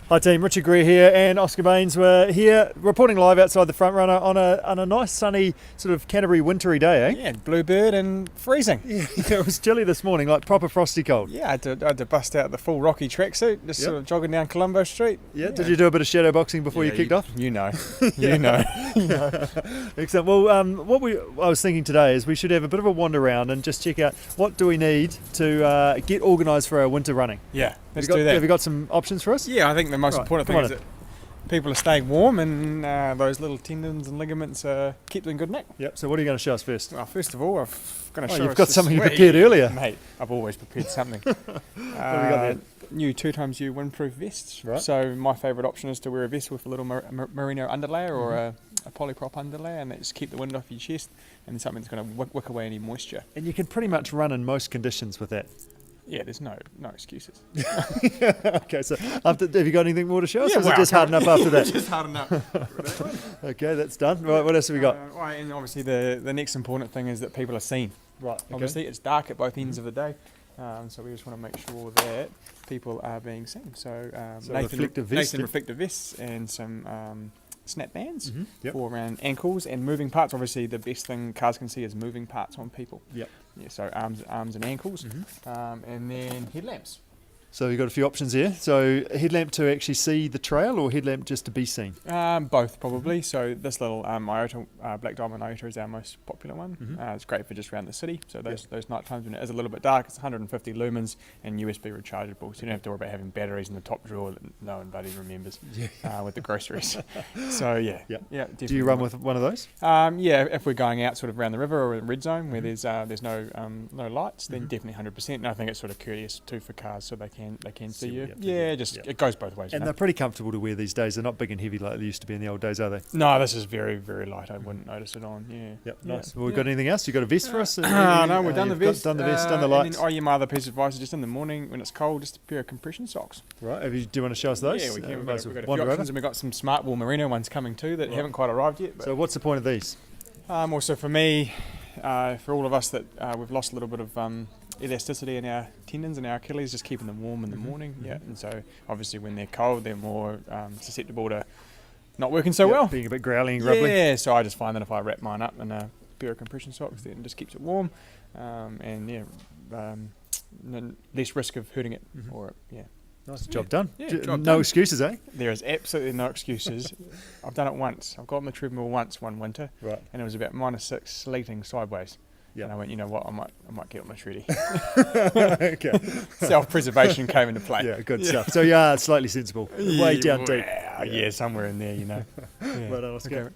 Hi team, Richard Greer here and Oscar Baines. We're here reporting live outside the front runner on a nice sunny sort of Canterbury wintry day, eh? Yeah, bluebird and freezing. Yeah, it was chilly this morning, like proper frosty cold. Yeah, I had to bust out the full Rocky tracksuit, just sort of jogging down Colombo Street. Yeah, did you do a bit of shadow boxing before you kicked off? You know, you know. Excellent. Well, I was thinking today is we should have a bit of a wander around and just check out what do we need to get organised for our winter running. Yeah, let's do that. Have you got some options for us? Yeah, I think the most important thing is that people are staying warm and those little tendons and ligaments are kept in good nick. Yep. So what are you going to show us first? Well, first of all, I'm going to show you've us got something you prepared earlier. Mate, I've always prepared something. What have we got there? New 2xU windproof vests. Right. So my favourite option is to wear a vest with a little merino underlayer or a polyprop underlayer, and just keep the wind off your chest, and something that's going to wick away any moisture. And you can pretty much run in most conditions with that. Yeah, there's no excuses. Okay, so have you got anything more to show us? Yeah, or is it just hard enough after that? Just hard enough. Okay, that's done. Right, what else have we got? Right, and obviously the next important thing is that people are seen. Right, okay. Obviously, it's dark at both ends of the day, so we just want to make sure that people are being seen. So, reflective reflective vests and some snap bands Yep. for around ankles and moving parts. Obviously, the best thing cars can see is moving parts on people. Yep. Yeah, so arms and ankles, and then headlamps. So you've got a few options here. So a headlamp to actually see the trail or headlamp just to be seen? Both probably. So this little Iota, Black Diamond Iota is our most popular one. It's great for just around the city. So those night times when it is a little bit dark, it's 150 lumens and USB rechargeable. So you don't have to worry about having batteries in the top drawer that no one bloody remembers with the groceries. So yeah. Do you run with one of those? Yeah, if we're going out sort of around the river or in red zone where there's no lights, then definitely 100%. And I think it's sort of courteous too for cars so they can see you. It goes both ways. And they're pretty comfortable to wear these days. They're not big and heavy like they used to be in the old days, are they? No, this is very, very light. I wouldn't notice it on. Yeah. Yep. Nice. Well, we've got anything else? You got a vest for us? No, we've done the vest. Done the vest. Done the lights. And then, my other piece of advice is just in the morning when it's cold, just a pair of compression socks. Right. Do you want to show us those? Yeah, we can. We've got a few options, and we've got some Smart Wool merino ones coming too that haven't quite arrived yet. So what's the point of these? Also for me, for all of us that we've lost a little bit of elasticity in our tendons and our Achilles, just keeping them warm in the morning. Yeah, and so obviously when they're cold, they're more susceptible to not working so well. Being a bit growly and grubbly. Yeah, so I just find that if I wrap mine up in a pair of compression socks, then it just keeps it warm, and less risk of hurting it. Nice job done. Job no done. Excuses, eh? There is absolutely no excuses. I've done it once. I've got on the treadmill once one winter, right, and it was about -6, sleeting sideways. Yeah. And I went, you know what, I might get on my shreddy. Okay. Self-preservation came into play. Yeah, good stuff. So you are slightly sensible. Way down deep. Yeah, somewhere in there, you know. Right on, Oscar. Okay.